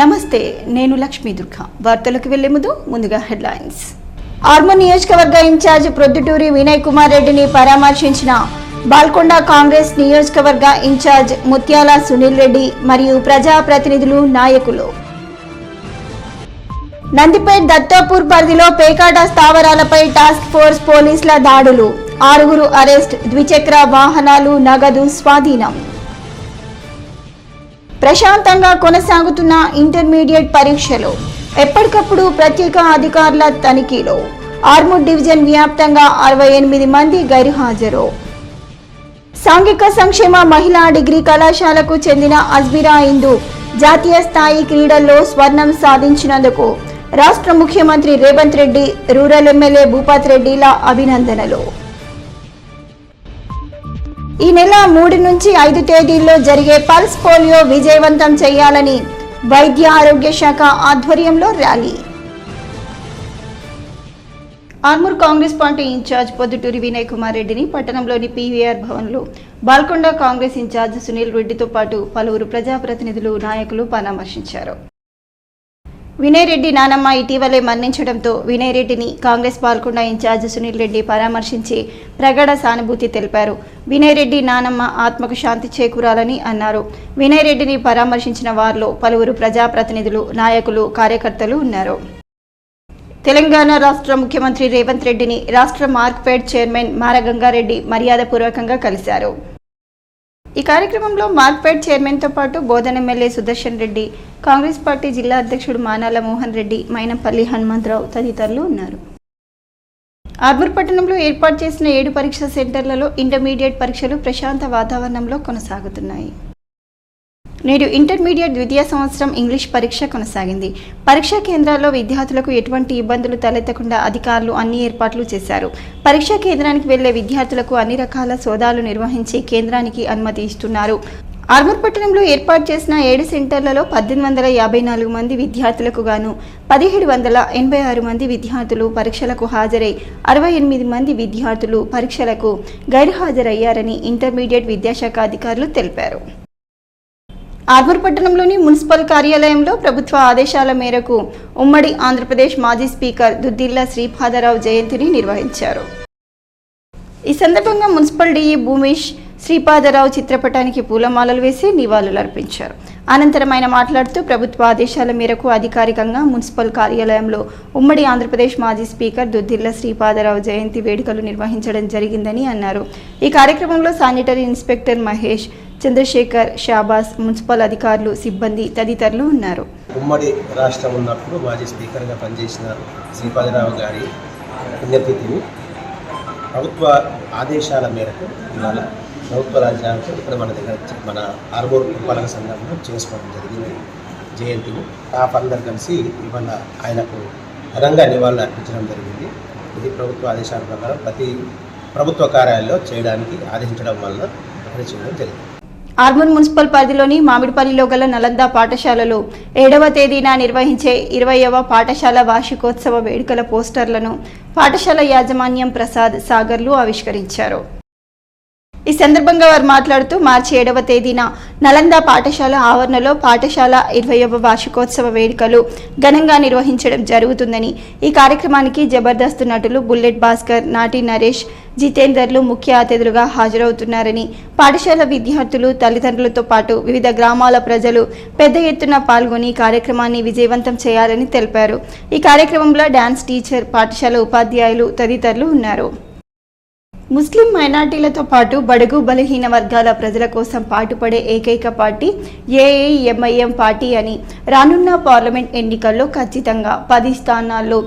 నమస్తే, నేను లక్ష్మీ దుర్గా. వార్తలకు వెళ్లే ముందుగా హెడ్లైన్స్. ఆర్మూర్ నియోజకవర్గ ఇన్ఛార్జ్ ప్రొద్దుటూరి వినయ్ కుమార్ రెడ్డిని పరామర్శించిన బాల్కొండ కాంగ్రెస్ నియోజకవర్గ ఇన్ఛార్జ్ ముత్యాల సునీల్ రెడ్డి మరియు ప్రజాప్రతినిధులు, నాయకులు. నందిపేట్ దత్తాపూర్ పరిధిలో పేకాట స్థావరాలపై టాస్క్ ఫోర్స్ పోలీసుల దాడులు. 6 అరెస్ట్, ద్విచక్ర వాహనాలు, నగదు స్వాధీనం. ప్రశాంతంగా కొనసాగుతున్న ఇంటర్మీడియట్ పరీక్షలు. ఎప్పటికప్పుడు ప్రత్యేక అధికారుల తనిఖీలో. ఆర్మూర్ డివిజన్ వ్యాప్తంగా 68 మంది గైర్హాజరు. సాంఘిక సంక్షేమ మహిళా డిగ్రీ కళాశాలకు చెందిన అజ్మిరా ఇందు జాతీయ స్థాయి క్రీడల్లో స్వర్ణం సాధించినందుకు రాష్ట్ర ముఖ్యమంత్రి రేవంత్ రెడ్డి, రూరల్ ఎమ్మెల్యే భూపత్ రెడ్డిల అభినందనలు. ఈ నెల 3 నుంచి 5 తేదీల్లో జరిగే పల్స్ పోలియో విజయవంతం చేయాలని వైద్య ఆరోగ్య శాఖ ఆధ్వర్యంలో rally. Armoor Congress party incharge Podduturi Vinay Kumar రెడ్డిని పట్టణంలోని పీవీఆర్ భవన్లో బాల్కొండ కాంగ్రెస్ ఇన్ఛార్జ్ సునీల్ రెడ్డితో పాటు పలువురు ప్రజాప్రతినిధులు, నాయకులు పరామర్శించారు. వినయ్ రెడ్డి నానమ్మ ఇటీవలే మరణించడంతో వినయ్ రెడ్డిని కాంగ్రెస్ బాల్కొండ ఇన్ఛార్జ్ సునీల్ రెడ్డి పరామర్శించి ప్రగాఢ సానుభూతి తెలిపారు. వినయ్ రెడ్డి నానమ్మ ఆత్మకు శాంతి చేకూరాలని అన్నారు. వినయ్ రెడ్డిని పరామర్శించిన వారిలో పలువురు ప్రజాప్రతినిధులు, నాయకులు, కార్యకర్తలు ఉన్నారు. తెలంగాణ రాష్ట్ర ముఖ్యమంత్రి రేవంత్ రెడ్డిని రాష్ట్ర మార్క్ఫెడ్ చైర్మన్ మారగంగారెడ్డి మర్యాదపూర్వకంగా కలిశారు. ఈ కార్యక్రమంలో మార్క్ఫెడ్ చైర్మన్తో పాటు బోధన ఎమ్మెల్యే సుదర్శన్ రెడ్డి, కాంగ్రెస్ పార్టీ జిల్లా అధ్యక్షుడు మానాల మోహన్ రెడ్డి, మైనంపల్లి హనుమంతరావు తదితరులు ఉన్నారు. ఆర్మూర్ పట్టణంలో ఏర్పాటు చేసిన 7 పరీక్షా సెంటర్లలో ఇంటర్మీడియట్ పరీక్షలు ప్రశాంత వాతావరణంలో కొనసాగుతున్నాయి. నేడు ఇంటర్మీడియట్ ద్వితీయ సంవత్సరం ఇంగ్లీష్ పరీక్ష కొనసాగింది. పరీక్షా కేంద్రాల్లో విద్యార్థులకు ఎటువంటి ఇబ్బందులు తలెత్తకుండా అధికారులు అన్ని ఏర్పాట్లు చేశారు. పరీక్షా కేంద్రానికి వెళ్లే విద్యార్థులకు అన్ని రకాల సోదాలు నిర్వహించి కేంద్రానికి అనుమతి ఇస్తున్నారు. ఆర్మూర్ పట్టణంలో ఏర్పాటు చేసిన 7 సెంటర్లలో 1854 మంది విద్యార్థులకు గాను 1786 మంది విద్యార్థులు పరీక్షలకు హాజరై 68 మంది విద్యార్థులు పరీక్షలకు గైర్హాజరయ్యారని ఇంటర్మీడియట్ విద్యాశాఖ అధికారులు తెలిపారు. ఆర్మూర్ పట్టణంలోని మున్సిపల్ కార్యాలయంలో ప్రభుత్వ ఆదేశాల మేరకు ఉమ్మడి ఆంధ్రప్రదేశ్ మాజీ స్పీకర్ దుద్దిల్ల శ్రీపాదరావు జయంతిని నిర్వహించారు. ఈ సందర్భంగా మున్సిపల్ డిఈ భూమేష్ శ్రీపాదరావు చిత్రపటానికి పూలమాలలు వేసి నివాళులర్పించారు. అనంతరం ఆయన మాట్లాడుతూ ప్రభుత్వ ఆదేశాల మేరకు అధికారికంగా మున్సిపల్ కార్యాలయంలో ఉమ్మడి ఆంధ్రప్రదేశ్ మాజీ స్పీకర్ దుద్దిల్ల శ్రీపాదరావు జయంతి వేడుకలు నిర్వహించడం జరిగిందని అన్నారు. ఈ కార్యక్రమంలో sanitary inspector Mahesh, Chandrashekar, Shabas, municipal అధికారులు, సిబ్బంది తదితరులు ఉన్నారు. ఉమ్మడి రాష్ట్రం ఉన్నప్పుడు మాజీ స్పీకర్గా పనిచేసిన శ్రీపాదరావు గారి పుణ్యతిథిని ప్రభుత్వ ఆదేశాల మేరకు ఇవాళ ప్రభుత్వ రాజ్యాంగంతో ఇక్కడ మన దగ్గర మన ఆర్మూర్ పురపాలక సంఘంలో చేసుకోవడం జరిగింది జయంతిని. స్టాఫ్ అందరు కలిసి ఇవాళ ఆయనకు ఘనంగా నివాళులు అర్పించడం జరిగింది. ఇది ప్రభుత్వ ఆదేశాల ప్రకారం ప్రతి ప్రభుత్వ కార్యాలయంలో చేయడానికి ఆదేశించడం వల్ల ఇక్కడ చేయడం జరిగింది. ఆర్మూర్ మున్సిపల్ పరిధిలోని మామిడిపల్లిలో గల నలంద పాఠశాలలో 7వ తేదీన నిర్వహించే 20వ పాఠశాల వార్షికోత్సవ వేడుకల పోస్టర్లను పాఠశాల యాజమాన్యం ప్రసాద్, సాగర్లు ఆవిష్కరించారు. ఈ సందర్భంగా వారు మాట్లాడుతూ మార్చి 7వ తేదీన నలంద పాఠశాల ఆవరణలో పాఠశాల 20వ వార్షికోత్సవ వేడుకలు ఘనంగా నిర్వహించడం జరుగుతుందని, ఈ కార్యక్రమానికి జబర్దస్త్ నటులు బుల్లెట్ భాస్కర్, నాటి నరేష్, జితేందర్లు ముఖ్య అతిథులుగా హాజరవుతున్నారని, పాఠశాల విద్యార్థులు, తల్లిదండ్రులతో పాటు వివిధ గ్రామాల ప్రజలు పెద్ద ఎత్తున పాల్గొని కార్యక్రమాన్ని విజయవంతం చేయాలని తెలిపారు. ఈ కార్యక్రమంలో డాన్స్ టీచర్, పాఠశాల ఉపాధ్యాయులు తదితరులు ఉన్నారు. ముస్లిం మైనార్టీలతో పాటు బడుగు బలహీన వర్గాల ప్రజల కోసం పాటుపడే ఏకైక పార్టీ ఏఐఎంఐఎం పార్టీ అని, రానున్న పార్లమెంట్ ఎన్నికల్లో ఖచ్చితంగా 10 స్థానాల్లో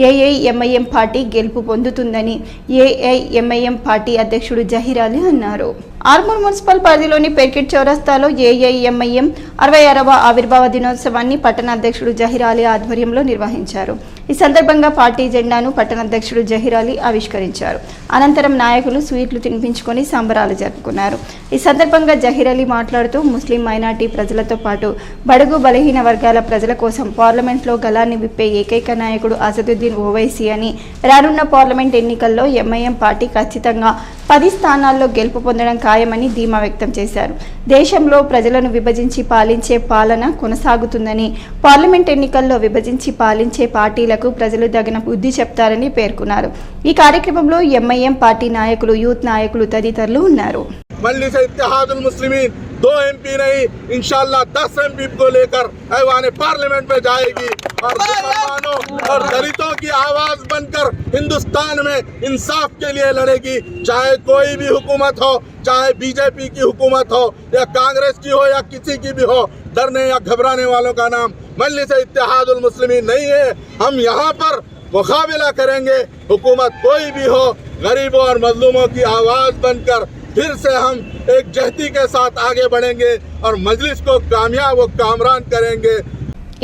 ఏఐఎంఐఎం పార్టీ గెలుపు పొందుతుందని ఏఐఎంఐఎం పార్టీ అధ్యక్షుడు జహీర్ అలీ అన్నారు. ఆర్మూర్ మున్సిపల్ పరిధిలోని పెర్కిట్ చౌరస్తాలో ఏఐఎంఐఎం 66వ ఆవిర్భావ దినోత్సవాన్ని పట్టణ అధ్యక్షుడు జహీర్ అలీ ఆధ్వర్యంలో నిర్వహించారు. ఈ సందర్భంగా పార్టీ జెండాను పట్టణ అధ్యక్షుడు జహీర్ అలీ ఆవిష్కరించారు. అనంతరం నాయకులు స్వీట్లు తినిపించుకొని సంబరాలు జరుపుకున్నారు. ఈ సందర్భంగా జహీర్ అలీ మాట్లాడుతూ ముస్లిం మైనార్టీ ప్రజలతో పాటు బడుగు బలహీన వర్గాల ప్రజల కోసం పార్లమెంట్లో గళాన్ని విప్పే ఏకైక నాయకుడు అసదుద్దీన్ ఓవైసీ అని, రానున్న పార్లమెంట్ ఎన్నికల్లో ఎంఐఎం పార్టీ ఖచ్చితంగా 10 స్థానాల్లో గెలుపు పొందడం ఖాయమని ధీమా వ్యక్తం చేశారు. దేశంలో ప్రజలను విభజించి పాలించే పాలన కొనసాగుతుందని, పార్లమెంట్ ఎన్నికల్లో విభజించి పాలించే పార్టీలకు ప్రజలు తగిన బుద్ధి చెప్తారని పేర్కొన్నారు. ఈ కార్యక్రమంలో ఎంఐఎం పార్టీ నాయకులు, యూత్ నాయకులు తదితరులు ఉన్నారు. मजलिस इत्तेहादुल मुस्लिमीन 2 MP नहीं इंशाल्लाह 10 MP को लेकर ऐवान पार्लियामेंट में जाएगी और मुसलमानों और दलितों की आवाज बनकर हिंदुस्तान में इंसाफ के लिए लड़ेगी। चाहे कोई भी हुकूमत हो, चाहे बीजेपी की हुकूमत हो या कांग्रेस की हो या किसी की भी हो, डरने या घबराने वालों का नाम मजलिस इत्तेहादुल मुस्लिमीन नहीं है। हम यहाँ पर मुकाबला करेंगे, हुकूमत कोई भी हो, गरीबों और मजलूमों की आवाज बनकर फिर से हम एक जहदी के साथ आगे बढ़ेंगे और मजलिस को कामयाब व कामरान करेंगे।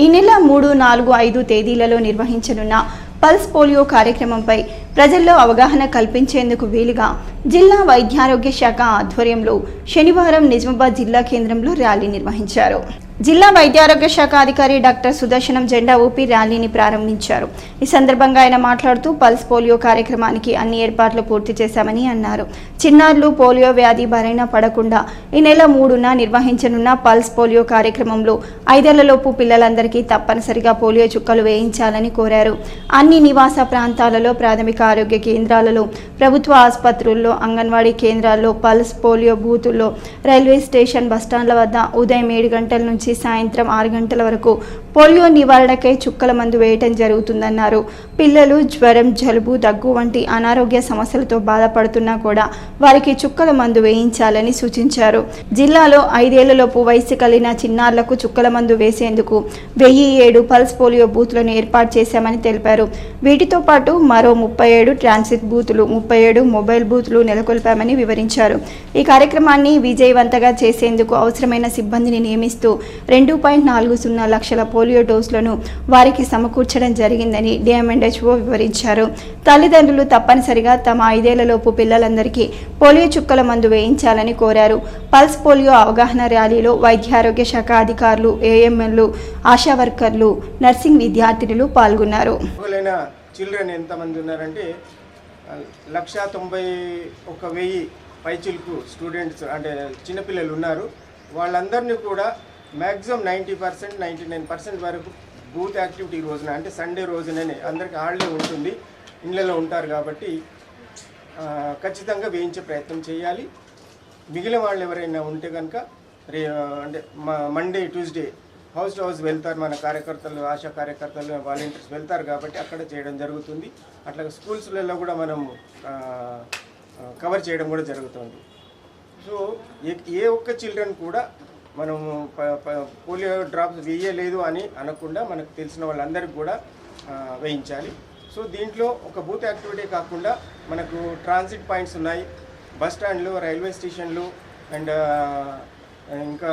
ఈ నెల 3, 4, 5 తేదీలలో నిర్వహించనున్న పల్స్ పోలియో కార్యక్రమంపై ప్రజల్లో అవగాహన కల్పించేందుకు వీలుగా జిల్లా వైద్యారోగ్య శాఖ ఆధ్వర్యంలో శనివారం నిజామాబాద్ జిల్లా కేంద్రంలో ర్యాలీ నిర్వహించారు. జిల్లా వైద్యారోగ్య శాఖ అధికారి డాక్టర్ సుదర్శనం జెండా ఊపి ర్యాలీని ప్రారంభించారు. ఈ సందర్భంగా ఆయన మాట్లాడుతూ పల్స్ పోలియో కార్యక్రమానికి అన్ని ఏర్పాట్లు పూర్తి చేశామని అన్నారు. చిన్నారులు పోలియో వ్యాధి బారిన పడకుండా ఈ నెల 3న నిర్వహించనున్న పల్స్ పోలియో కార్యక్రమంలో 5 ఏళ్లలోపు పిల్లలందరికీ తప్పనిసరిగా పోలియో చుక్కలు వేయించాలని కోరారు. అన్ని నివాస ప్రాంతాలలో, ప్రాథమిక ఆరోగ్య కేంద్రాలలో, ప్రభుత్వ ఆసుపత్రుల్లో, అంగన్వాడీ కేంద్రాల్లో, పల్స్ పోలియో బూతుల్లో, రైల్వే స్టేషన్, బస్టాండ్ల వద్ద ఉదయం 7 గంటల నుంచి సాయంత్రం 6 గంటల వరకు పోలియో నివారణకై చుక్కల మందు వేయటం జరుగుతుందన్నారు. పిల్లలు జ్వరం, జలుబు, దగ్గు వంటి అనారోగ్య సమస్యలతో బాధపడుతున్నా కూడా వారికి చుక్కల మందు వేయించాలని సూచించారు. జిల్లాలో 5 ఏళ్లలోపు వయసు కలిగిన చిన్నారులకు చుక్కల మందు వేసేందుకు 1007 పల్స్ పోలియో బూత్లను ఏర్పాటు చేశామని తెలిపారు. వీటితో పాటు మరో 37 ట్రాన్సిట్ బూతులు, 37 మొబైల్ బూతులు నెలకొల్పామని వివరించారు. ఈ కార్యక్రమాన్ని విజయవంతంగా చేసేందుకు అవసరమైన సిబ్బందిని నియమిస్తూ 2.40 లక్షల పోలియో డోసులను వారికి సమకూర్చడం జరిగిందని డిఎంఎండ్హెచ్ఓ వివరించారు. తల్లిదండ్రులు తప్పనిసరిగా తమ 5 ఏళ్లలోపు పిల్లలందరికీ పోలియో చుక్కల మందు వేయించాలని కోరారు. పల్స్ పోలియో అవగాహన ర్యాలీలో వైద్యారోగ్య శాఖ అధికారులు, ఏఎంఎల్లు, ఆశా వర్కర్లు, నర్సింగ్ విద్యార్థినులు పాల్గొన్నారు. చిల్డ్రన్ ఎంతమంది ఉన్నారంటే 191,000 పైచిలకు స్టూడెంట్స్ అంటే చిన్నపిల్లలు ఉన్నారు. వాళ్ళందరినీ కూడా మ్యాక్సిమం 90%, 99% వరకు బూత్ యాక్టివిటీ రోజున అంటే సండే రోజుననే అందరికీ హాలిడే ఉంటుంది, ఇళ్ళలో ఉంటారు కాబట్టి ఖచ్చితంగా వేయించే ప్రయత్నం చేయాలి. మిగిలిన వాళ్ళు ఎవరైనా ఉంటే కనుక అంటే Monday, Tuesday house to house వెళ్తారు మన కార్యకర్తలు, ఆశా కార్యకర్తలు, వాలంటీర్స్ వెళ్తారు కాబట్టి అక్కడ చేయడం జరుగుతుంది. అట్లా స్కూల్స్లలో కూడా మనం కవర్ చేయడం కూడా జరుగుతుంది. సో ఏ ఒక్క చిల్డ్రన్ కూడా మనం పోలియో డ్రాప్స్ వేయలేదు అని అనకుండా మనకు తెలిసిన వాళ్ళందరికీ కూడా వేయించాలి. సో దీంట్లో ఒక బూత్ యాక్టివిటీ కాకుండా మనకు ట్రాన్సిట్ పాయింట్స్ ఉన్నాయి, బస్ స్టాండ్లు, రైల్వే స్టేషన్లు అండ్ ఇంకా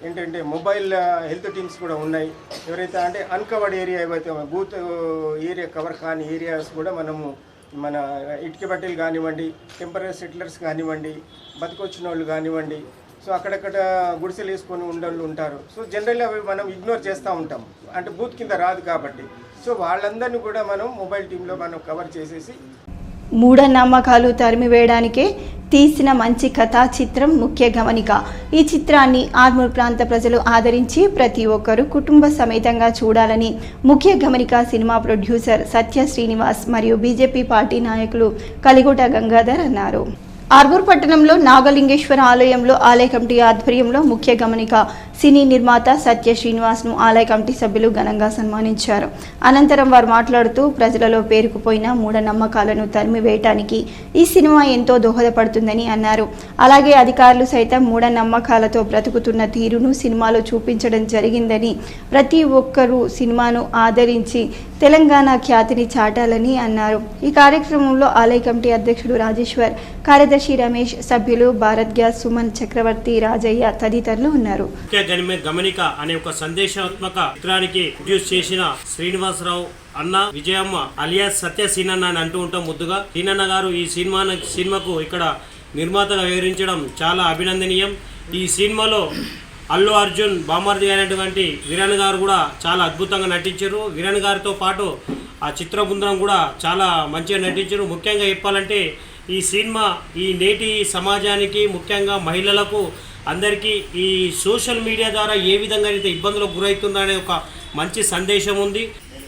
ఏంటంటే మొబైల్ హెల్త్ టీమ్స్ కూడా ఉన్నాయి. ఎవరైతే అంటే అన్కవర్డ్ ఏరియా ఏవైతే బూత్ ఏరియా కవర్ కాని ఏరియాస్ కూడా మనము మన ఇటుక బట్టలు కానివ్వండి, టెంపరీ సెటిలర్స్ కానివ్వండి, బతికొచ్చిన వాళ్ళు కానివ్వండి, సో అక్కడక్కడ గుడిసెలు వేసుకొని ఉండళ్ళు ఉంటారు. సో జనరల్లీ అవి మనం ఇగ్నోర్ చేస్తూ ఉంటాం, అంటే బూత్ కింద రాదు కాబట్టి. సో వాళ్ళందరినీ కూడా మనం మొబైల్ టీంలో మనం కవర్ చేసేసి మూఢనమ్మకాలు తరిమివేయడానికే తీసిన మంచి కథా చిత్రం ముఖ్య గమనిక. ఈ చిత్రాన్ని ఆర్మూర్ ప్రాంత ప్రజలు ఆదరించి ప్రతి ఒక్కరూ కుటుంబ సమేతంగా చూడాలని ముఖ్య గమనిక సినిమా ప్రొడ్యూసర్ సత్య శ్రీనివాస్ మరియు బీజేపీ పార్టీ నాయకులు కలిగుట గంగాధర్ అన్నారు. ఆర్మూర్ పట్టణంలో నాగలింగేశ్వర ఆలయంలో ఆలయ కమిటీ ఆధ్వర్యంలో ముఖ్య గమనిక సినీ నిర్మాత సత్య శ్రీనివాస్ను ఆలయ కమిటీ సభ్యులు ఘనంగా సన్మానించారు. అనంతరం వారు మాట్లాడుతూ ప్రజలలో పేరుకుపోయిన మూఢనమ్మకాలను తరిమివేయటానికి ఈ సినిమా ఎంతో దోహదపడుతుందని అన్నారు. అలాగే అధికారులు సైతం మూఢనమ్మకాలతో బ్రతుకుతున్న తీరును సినిమాలో చూపించడం జరిగిందని, ప్రతి ఒక్కరూ సినిమాను ఆదరించి తెలంగాణ ఖ్యాతిని చాటాలని అన్నారు. ఈ కార్యక్రమంలో ఆలయ కమిటీ అధ్యక్షుడు రాజేశ్వర్, కార్యదర్శి రమేష్, సభ్యులు భారత్ గ్యాస్, సుమన్, చక్రవర్తి, రాజయ్య తదితరులు ఉన్నారు. గమనిక అనే ఒక సందేశాత్మక చిత్రానికి ప్రొడ్యూస్ చేసిన శ్రీనివాసరావు అన్న, విజయమ్మ అలియాస్ సత్య సీనన్న అని అంటూ ఉంటాం ముద్దుగా. సీనన్న గారు ఈ సినిమాకు ఇక్కడ నిర్మాతగా వివరించడం చాలా అభినందనీయం. ఈ సినిమాలో అల్లు అర్జున్ బామర్ది అయినటువంటి వీరన్ గారు కూడా చాలా అద్భుతంగా నటించారు. వీరన్ గారితో పాటు ఆ చిత్ర బృందం కూడా చాలా మంచిగా నటించారు. ముఖ్యంగా చెప్పాలంటే ఈ సినిమా ఈ నేటి సమాజానికి ముఖ్యంగా మహిళలకు అందరికీ ఈ సోషల్ మీడియా ద్వారా ఏ విధంగా అయితే ఇబ్బందులకు గురవుతుందో అనే ఒక మంచి సందేశం ఉంది.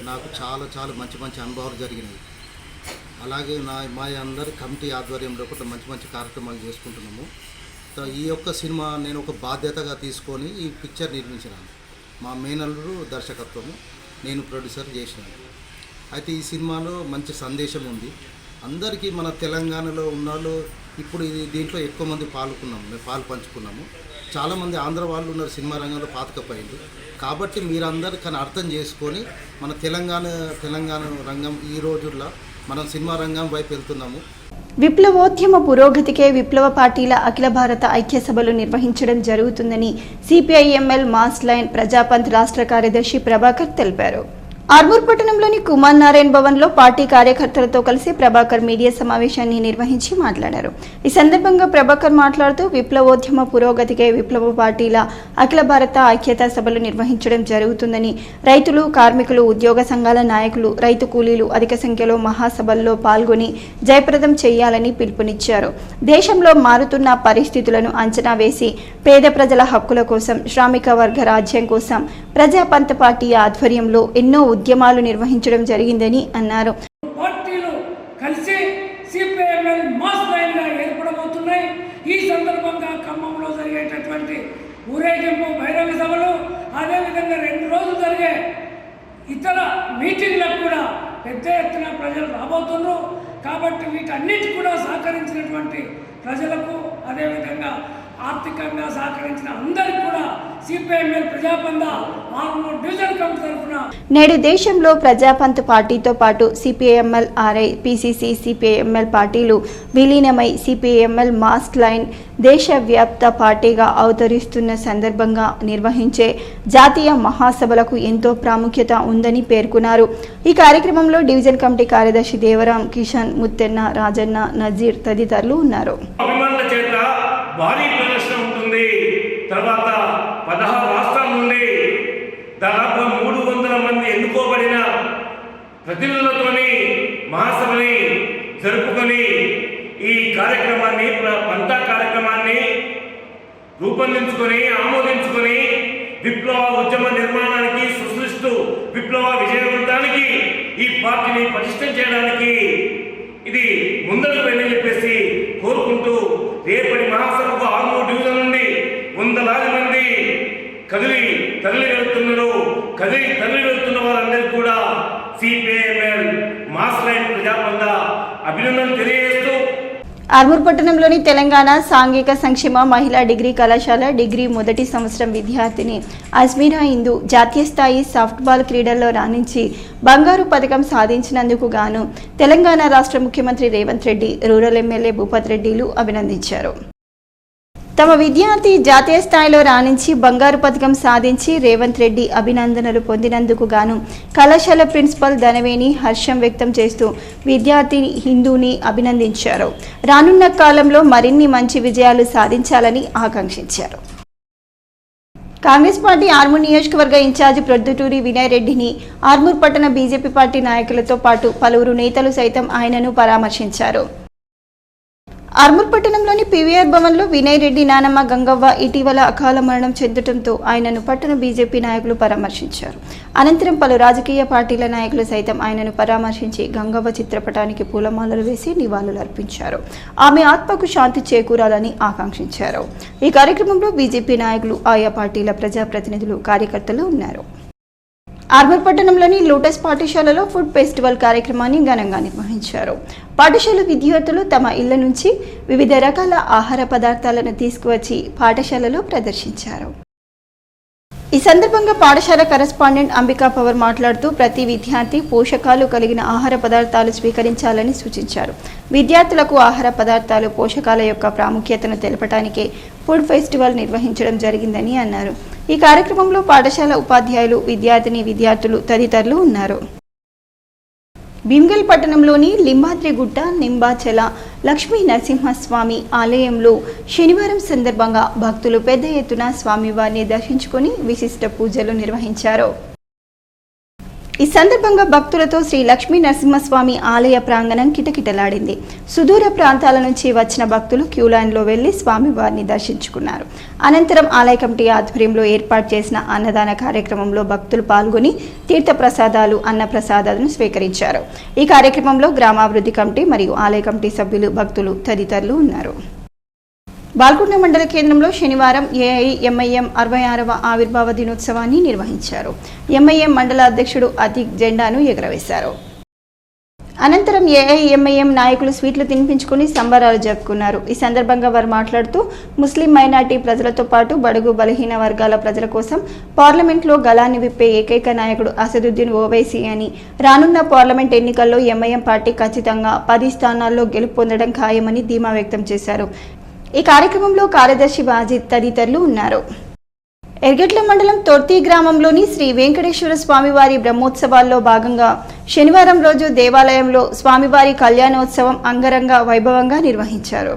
నాకు చాలా చాలా మంచి మంచి అనుభవాలు జరిగినాయి. అలాగే మా అందరి కమిటీ ఆధ్వర్యంలో కూడా మంచి మంచి కార్యక్రమాలు చేసుకుంటున్నాము. ఈ యొక్క సినిమా నేను ఒక బాధ్యతగా తీసుకొని ఈ పిక్చర్ నిర్మించినాను. మా మేనల్లుడు దర్శకత్వము, నేను ప్రొడ్యూసర్ చేసినాను. అయితే ఈ సినిమాలో మంచి సందేశం ఉంది. అందరికీ మన తెలంగాణలో ఉన్నాళ్ళు ఇప్పుడు దీంట్లో ఎక్కువ మంది మేము పాలు పంచుకున్నాము. చాలామంది ఆంధ్ర వాళ్ళు ఉన్నారు సినిమా రంగంలో పాతకపోయింది. కాబట్టి మీరందరూ కానీ అర్థం చేసుకొని మన తెలంగాణ రంగం ఈ రోజుల్లో మనం సినిమా రంగం వైపు వెళ్తున్నాము. విప్లవోద్యమ పురోగతికే విప్లవ పార్టీల అఖిల భారత ఐక్య సభలు నిర్వహించడం జరుగుతుందని సిపిఐఎంఎల్ మాస్ లైన్ ప్రజాపంత్ రాష్ట్ర కార్యదర్శి ప్రభాకర్ తెలిపారు. ఆర్మూర్ పట్టణంలోని కుమార్ నారాయణ్ భవన్లో పార్టీ కార్యకర్తలతో కలిసి ప్రభాకర్ మీడియా సమావేశాన్ని నిర్వహించి మాట్లాడారు. ఈ సందర్భంగా ప్రభాకర్ మాట్లాడుతూ విప్లవోద్యమ పురోగతికే విప్లవ పార్టీల అఖిల భారత ఐక్యతా సభలు నిర్వహించడం జరుగుతుందని, రైతులు, కార్మికులు, ఉద్యోగ సంఘాల నాయకులు, రైతు కూలీలు అధిక సంఖ్యలో మహాసభల్లో పాల్గొని జయప్రదం చేయాలని పిలుపునిచ్చారు. దేశంలో మారుతున్న పరిస్థితులను అంచనా వేసి పేద ప్రజల హక్కుల కోసం, శ్రామిక వర్గ రాజ్యం కోసం ప్రజాపంత్ పార్టీ ఆధ్వర్యంలో ఎన్నో ఉద్యమాలు నిర్వహించడం జరిగిందని అన్నారు. పార్టీలు కలిసి సిపిఐఎంఎల్ మాస్ లైన్ గా ఏర్పడబోతున్నాయి. ఈ సందర్భంగా ఖమ్మంలో జరిగేటటువంటి ఊరేగింపు బహిరంగ సభలు, అదేవిధంగా 2 రోజులు జరిగే ఇతర మీటింగ్లకు కూడా పెద్ద ఎత్తున ప్రజలు రాబోతున్నారు. కాబట్టి వీటన్నిటి కూడా సహకరించినటువంటి ప్రజలకు, అదేవిధంగా ఆర్థికంగా సహకరించిన అందరికీ కూడా CPIML Prajapanth Armoor division committee తరఫున నేడు దేశంలో ప్రజాపంత్ పార్టీతో పాటు సిపిఐఎంఎల్, ఆర్ఐ, పిసిసి, సిపిఐఎంఎల్ పార్టీలు విలీనమై సిపిఐఎంఎల్ మాస్ లైన్ దేశవ్యాప్త పార్టీగా అవతరిస్తున్న సందర్భంగా నిర్వహించే జాతీయ మహాసభలకు ఎంతో ప్రాముఖ్యత ఉందని పేర్కొన్నారు. ఈ కార్యక్రమంలో డివిజన్ కమిటీ కార్యదర్శి దేవరాం, కిషన్, ముత్తెన్న, రాజన్న, నజీర్ తదితరులు ఉన్నారు. భారీ ప్రదర్శన ఉంటుంది. తర్వాత 16 రాష్ట్రాల నుండి దాదాపు 300 మంది ఎన్నుకోబడిన ప్రతినిధులతోని మహాసభని జరుపుకొని ఈ కార్యక్రమాన్ని పంతా కార్యక్రమాన్ని రూపొందించుకొని ఆమోదించుకొని విప్లవ ఉద్యమ నిర్మాణానికి సృష్టిస్తూ విప్లవ విజయవంతానికి ఈ పార్టీని పటిష్టం చేయడానికి ఇది ముందడుగు వెళ్ళని చెప్పేసి కోరుకుంటూ రేపటి మహాసభకు ఆర్మూర్ డివిజన్ నుండి 100 మంది తరలి వెళ్తున్న వారందరికీ కూడా సిపిఐఎంఎల్ మాస్ లైన్ ప్రజాపంత్ అభినందనలు తెలియజేస్తూ ఆర్మూర్ పట్టణంలోని తెలంగాణ సాంఘిక సంక్షేమ మహిళా డిగ్రీ కళాశాల డిగ్రీ మొదటి సంవత్సరం విద్యార్థిని అజ్మీరా ఇందు జాతీయ స్థాయి సాఫ్ట్బాల్ క్రీడల్లో రాణించి బంగారు పథకం సాధించినందుకు గాను తెలంగాణ రాష్ట్ర ముఖ్యమంత్రి రేవంత్ రెడ్డి, రూరల్ ఎమ్మెల్యే భూపత్ రెడ్డిలు అభినందించారు. తమ విద్యార్థి జాతీయ స్థాయిలో రాణించి బంగారు పథకం సాధించి రేవంత్ రెడ్డి అభినందనలు పొందినందుకు గాను కళాశాల ప్రిన్సిపల్ ధనవేణి హర్షం వ్యక్తం చేస్తూ విద్యార్థి హిందూని అభినందించారు. రానున్న కాలంలో మరిన్ని మంచి విజయాలు సాధించాలని ఆకాంక్షించారు. కాంగ్రెస్ పార్టీ ఆర్మూర్ నియోజకవర్గ ఇన్ఛార్జి ప్రొద్దుటూరి వినయ్ రెడ్డిని ఆర్మూర్ పట్టణ బీజేపీ పార్టీ నాయకులతో పాటు పలువురు నేతలు సైతం ఆయనను పరామర్శించారు. ఆర్మూర్ పట్టణంలోని పీవీఆర్ భవన్లో వినయ్ రెడ్డి నానమ్మ గంగవ్వ ఇటీవల అకాల మరణం చెందడంతో ఆయనను పట్టణ బీజేపీ నాయకులు పరామర్శించారు. అనంతరం పలు రాజకీయ పార్టీల నాయకులు సైతం ఆయనను పరామర్శించి గంగవ్వ చిత్రపటానికి పూలమాలలు వేసి నివాళులు అర్పించారు. ఆమె ఆత్మకు శాంతి చేకూరాలని ఆకాంక్షించారు. ఈ కార్యక్రమంలో బీజేపీ నాయకులు, ఆయా పార్టీల ప్రజాప్రతినిధులు, కార్యకర్తలు ఉన్నారు. ఆర్మూర్ పట్టణంలోని లోటస్ పాఠశాలలో ఫుడ్ ఫెస్టివల్ కార్యక్రమాన్ని ఘనంగా నిర్వహించారు. పాఠశాల విద్యార్థులు తమ ఇళ్ల నుంచి వివిధ రకాల ఆహార పదార్థాలను తీసుకువచ్చి పాఠశాలలో ప్రదర్శించారు. ఈ సందర్భంగా పాఠశాల కరెస్పాండెంట్ అంబికా పవర్ మాట్లాడుతూ ప్రతి విద్యార్థి పోషకాలు కలిగిన ఆహార పదార్థాలు స్వీకరించాలని సూచించారు. విద్యార్థులకు ఆహార పదార్థాలు, పోషకాల యొక్క ప్రాముఖ్యతను తెలపడానికే ఫుడ్ ఫెస్టివల్ నిర్వహించడం జరిగిందని అన్నారు. ఈ కార్యక్రమంలో పాఠశాల ఉపాధ్యాయులు, విద్యార్థులు తదితరులు ఉన్నారు. భీమ్గల్ పట్టణంలోని లింబాద్రిగుట్ట నింబాచల లక్ష్మీ నరసింహస్వామి ఆలయంలో శనివారం సందర్భంగా భక్తులు పెద్ద ఎత్తున స్వామివారిని దర్శించుకొని విశిష్ట పూజలు నిర్వహించారు. ఈ సందర్భంగా భక్తులతో శ్రీ లక్ష్మీ నరసింహస్వామి ఆలయ ప్రాంగణం కిటకిటలాడింది. సుదూర ప్రాంతాల నుంచి వచ్చిన భక్తులు క్యూ లైన్లో వెళ్లి స్వామివారిని దర్శించుకున్నారు. అనంతరం ఆలయ కమిటీ ఆధ్వర్యంలో ఏర్పాటు చేసిన అన్నదాన కార్యక్రమంలో భక్తులు పాల్గొని తీర్థ ప్రసాదాలు, అన్న ప్రసాదాలను స్వీకరించారు. ఈ కార్యక్రమంలో గ్రామాభివృద్ధి కమిటీ మరియు ఆలయ కమిటీ సభ్యులు, భక్తులు తదితరులు ఉన్నారు. బాల్కొండ మండల కేంద్రంలో శనివారం ఏఐఎంఐఎం 66వ ఆవిర్భావ దినోత్సవాన్ని నిర్వహించారు. ఎంఐఎం మండల అధ్యక్షుడు అతీక్ జెండాను ఎగురవేశారు. అనంతరం ఏఐఎంఐఎం నాయకులు స్వీట్లు తినిపించుకుని సంబరాలు జరుపుకున్నారు. ఈ సందర్భంగా వారు మాట్లాడుతూ ముస్లిం మైనార్టీ ప్రజలతో పాటు బడుగు బలహీన వర్గాల ప్రజల కోసం పార్లమెంట్లో గళాన్ని విప్పే ఏకైక నాయకుడు అసదుద్దీన్ ఓవైసీ అని, రానున్న పార్లమెంట్ ఎన్నికల్లో ఎంఐఎం పార్టీ ఖచ్చితంగా 10 స్థానాల్లో గెలుపు పొందడం ఖాయమని ధీమా వ్యక్తం చేశారు. ఈ కార్యక్రమంలో కార్యదర్శి వాజిద్ తదితరులు ఉన్నారు. ఎర్గట్ల మండలం తొర్తి గ్రామంలోని శ్రీ వెంకటేశ్వర స్వామివారి బ్రహ్మోత్సవాల్లో భాగంగా శనివారం రోజు దేవాలయంలో స్వామివారి కళ్యాణోత్సవం అంగరంగ వైభవంగా నిర్వహించారు.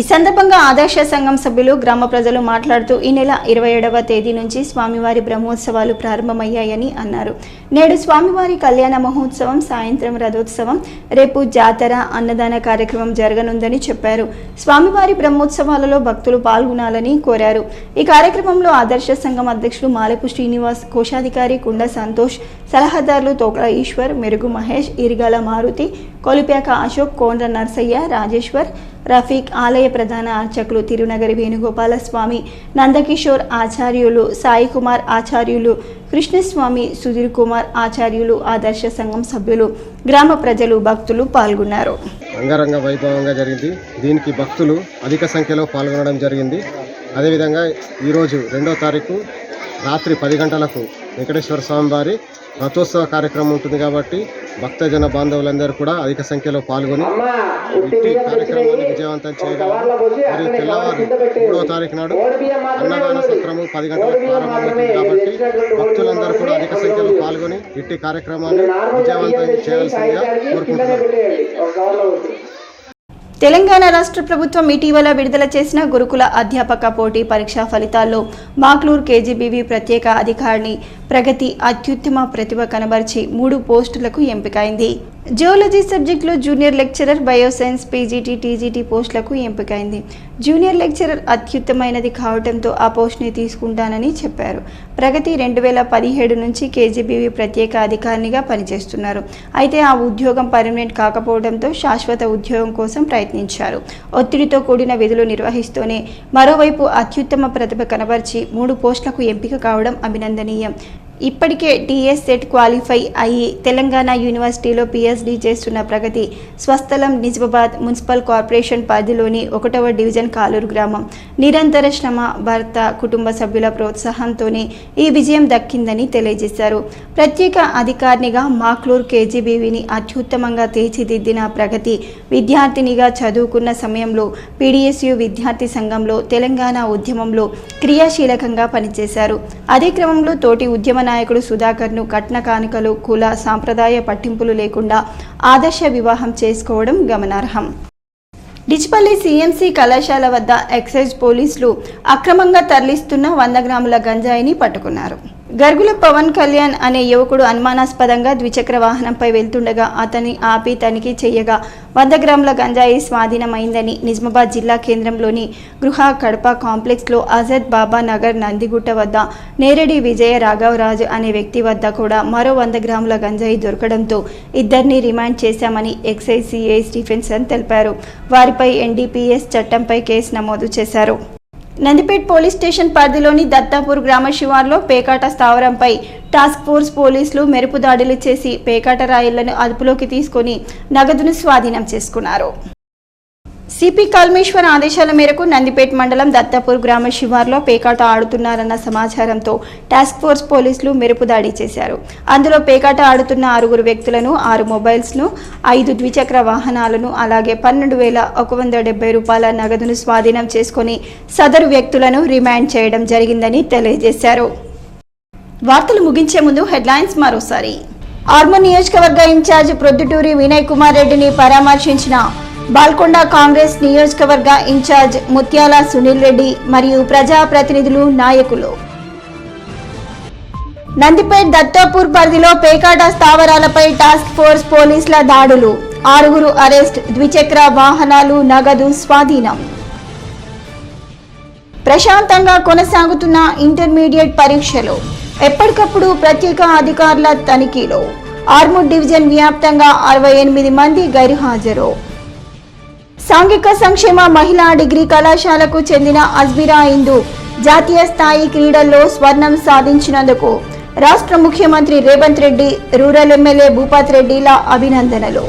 ఈ సందర్భంగా ఆదర్శ సంఘం సభ్యులు, గ్రామ ప్రజలు మాట్లాడుతూ ఈ నెల 27వ తేదీ నుంచి స్వామివారి బ్రహ్మోత్సవాలు ప్రారంభమయ్యాయని అన్నారు. నేడు స్వామివారి కళ్యాణ మహోత్సవం, సాయంత్రం రథోత్సవం, రేపు జాతర, అన్నదాన కార్యక్రమం జరగనుందని చెప్పారు. స్వామివారి బ్రహ్మోత్సవాలలో భక్తులు పాల్గొనాలని కోరారు. ఈ కార్యక్రమంలో ఆదర్శ సంఘం అధ్యక్షులు మాలపు శ్రీనివాస్, కోశాధికారి కుండ సంతోష్, సలహాదారులు తోకల ఈశ్వర్, మెరుగు మహేష్, ఇరిగాల మారుతి, కొలిప్యాక అశోక్, కోండ్ర నర్సయ్య, రాజేశ్వర్, రఫీక్, ఆలయ ప్రధాన అర్చకులు తిరునగరి వేణుగోపాల స్వామి, నందకిషోర్ ఆచార్యులు, సాయి కుమార్ ఆచార్యులు, కృష్ణస్వామి, సుధీర్ కుమార్ ఆచార్యులు, ఆదర్శ సంఘం సభ్యులు, గ్రామ ప్రజలు, భక్తులు పాల్గొన్నారు. అంగరంగ వైభవంగా జరిగింది. దీనికి భక్తులు అధిక సంఖ్యలో పాల్గొనడం జరిగింది. అదేవిధంగా ఈరోజు 2వ తారీఖు రాత్రి 10 గంటలకు వెంకటేశ్వర స్వామి వారి రథోత్సవ కార్యక్రమం ఉంటుంది కాబట్టి భక్తజన బాంధవులందరూ కూడా అధిక సంఖ్యలో పాల్గొని ఇట్టి కార్యక్రమాన్ని విజయవంతం చేయగలరు. మరియు తెల్లవారు 3వ తారీఖు నాడు అన్నదాన సత్రము 10 గంటలకు ప్రారంభమవుతుంది కాబట్టి భక్తులందరూ కూడా అధిక సంఖ్యలో పాల్గొని ఇట్టి కార్యక్రమాన్ని విజయవంతం చేయాల్సిందిగా కోరుకుంటున్నారు. తెలంగాణ రాష్ట్ర ప్రభుత్వం ఇటీవల విడుదల చేసిన గురుకుల అధ్యాపక పోటీ పరీక్షా ఫలితాల్లో మాక్లూర్ కేజీబీవీ ప్రత్యేక అధికారిని ప్రగతి అత్యుత్తమ ప్రతిభ కనబరిచి 3 పోస్టులకు ఎంపికైంది. జియోలజీ సబ్జెక్టులో junior lecturer, bioscience PGT, TGT పోస్టులకు ఎంపికైంది. జూనియర్ లెక్చరర్ అత్యుత్తమైనది కావడంతో ఆ పోస్ట్ని తీసుకుంటానని చెప్పారు. ప్రగతి 2017 నుంచి కేజీబీవీ ప్రత్యేక అధికారినిగా పనిచేస్తున్నారు. అయితే ఆ ఉద్యోగం పర్మనెంట్ కాకపోవడంతో శాశ్వత ఉద్యోగం కోసం ప్రయత్నించారు. ఒత్తిడితో కూడిన విధులు నిర్వహిస్తూనే మరోవైపు అత్యుత్తమ ప్రతిభ కనబర్చి 3 పోస్టులకు ఎంపిక కావడం అభినందనీయం. ఇప్పటికే టీఎస్ సెట్ క్వాలిఫై అయ్యి తెలంగాణ యూనివర్సిటీలో పీహెచ్డీ చేస్తున్న ప్రగతి స్వస్థలం నిజామాబాద్ మున్సిపల్ కార్పొరేషన్ పరిధిలోని 1వ డివిజన్ కాలూరు గ్రామం. నిరంతర శ్రమ, భర్త, కుటుంబ సభ్యుల ప్రోత్సాహంతోనే ఈ విజయం దక్కిందని తెలియజేశారు. ప్రత్యేక అధికారినిగా మాక్లూర్ కేజీబీవీని అత్యుత్తమంగా తీర్చిదిద్దిన ప్రగతి విద్యార్థినిగా చదువుకున్న సమయంలో పీడీఎస్యు విద్యార్థి సంఘంలో తెలంగాణ ఉద్యమంలో క్రియాశీలకంగా పనిచేశారు. అదే క్రమంలో తోటి ఉద్యమ నాయకుడు సుధాకర్ను కట్న కానుకలు, కుల సాంప్రదాయ పట్టింపులు లేకుండా ఆదర్శ వివాహం చేసుకోవడం గమనార్హం. డిచ్పల్లి సిఎంసి కళాశాల వద్ద ఎక్సైజ్ పోలీసులు అక్రమంగా తరలిస్తున్న 100 గ్రాముల గంజాయిని పట్టుకున్నారు. గర్గుల పవన్ కళ్యాణ్ అనే యువకుడు అనుమానాస్పదంగా ద్విచక్ర వాహనంపై వెళ్తుండగా అతన్ని ఆపి తనిఖీ చేయగా 100 గ్రాముల గంజాయి స్వాధీనమైందని నిజామాబాద్ జిల్లా కేంద్రంలోని గృహ కడప కాంప్లెక్స్లో ఆజాద్ బాబా నగర్ నందిగుట్ట వద్ద నేరడి విజయ రాఘవరాజు అనే వ్యక్తి వద్ద కూడా మరో 100 గ్రాముల గంజాయి దొరకడంతో ఇద్దరిని రిమాండ్ చేశామని ఎక్సైజ్ సిఐ స్టీఫెన్సన్ తెలిపారు. వారిపై ఎన్డీపీఎస్ చట్టంపై కేసు నమోదు చేశారు. నందిపేట్ పోలీస్ స్టేషన్ పరిధిలోని దత్తాపూర్ గ్రామ శివార్లో పేకాట స్థావరంపై టాస్క్ ఫోర్స్ పోలీసులు మెరుపు దాడులు చేసి పేకాట రాయిళ్లను అదుపులోకి తీసుకుని నగదును స్వాధీనం చేసుకున్నారు. సిపి కాల్మేశ్వర్ ఆదేశాల మేరకు నందిపేట్ మండలం దత్తాపూర్ గ్రామ శివార్లో పేకాట ఆడుతున్నారన్న సమాచారంతో టాస్క్ ఫోర్స్ పోలీసులు మెరుపు దాడి చేశారు. అందులో పేకాట ఆడుతున్న 6 వ్యక్తులను, 6 మొబైల్స్ను, 5 ద్విచక్ర వాహనాలను, అలాగే 12,170 రూపాయల నగదును స్వాధీనం చేసుకుని సదరు వ్యక్తులను రిమాండ్ చేయడం జరిగిందని తెలియజేశారు. వార్తలు ముగించే ముందు హెడ్లైన్స్ మరోసారి. ఆర్మూర్ నియోజకవర్గ ఇన్ఛార్జ్ ప్రొద్దుటూరి వినయ్ కుమార్ రెడ్డిని పరామర్శించిన బాల్కొండ కాంగ్రెస్ నియోజకవర్గ ఇన్ఛార్జ్ ముత్యాల సునీల్ రెడ్డి మరియు ప్రజాప్రతినిధులు, నాయకులు. నందిపేట్ దత్తాపూర్ పరిధిలో పేకాట స్థావరాలపై టాస్క్ ఫోర్స్ పోలీసుల దాడులు, 6 అరెస్ట్, ద్విచక్ర వాహనాలు, నగదు స్వాధీనం. ప్రశాంతంగా కొనసాగుతున్న ఇంటర్మీడియట్ పరీక్షలు, ఎప్పటికప్పుడు ప్రత్యేక అధికారుల తనిఖీలో. ఆర్మూర్ డివిజన్ వ్యాప్తంగా 68 మంది గైర్హాజరు. సాంఘిక సంక్షేమ మహిళా డిగ్రీ కళాశాలకు చెందిన అజ్మిరా ఇందు జాతీయ స్థాయి క్రీడల్లో స్వర్ణం సాధించినందుకు రాష్ట్ర ముఖ్యమంత్రి రేవంత్ రెడ్డి, రూరల్ ఎమ్మెల్యే భూపత్ రెడ్డిల అభినందనలు.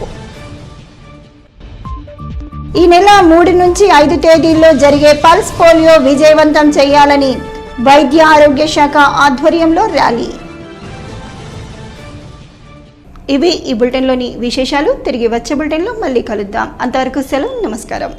ఈ నెల 3 నుంచి 5 తేదీల్లో జరిగే పల్స్ పోలియో విజయవంతం చేయాలని వైద్య ఆరోగ్య శాఖ ఆధ్వర్యంలో ర్యాలీ. ఇవి ఈ బులెటిన్లోని విశేషాలు. తిరిగి వచ్చే బులెటిన్లో మళ్ళీ కలుద్దాం. అంతవరకు సెలవు. నమస్కారం.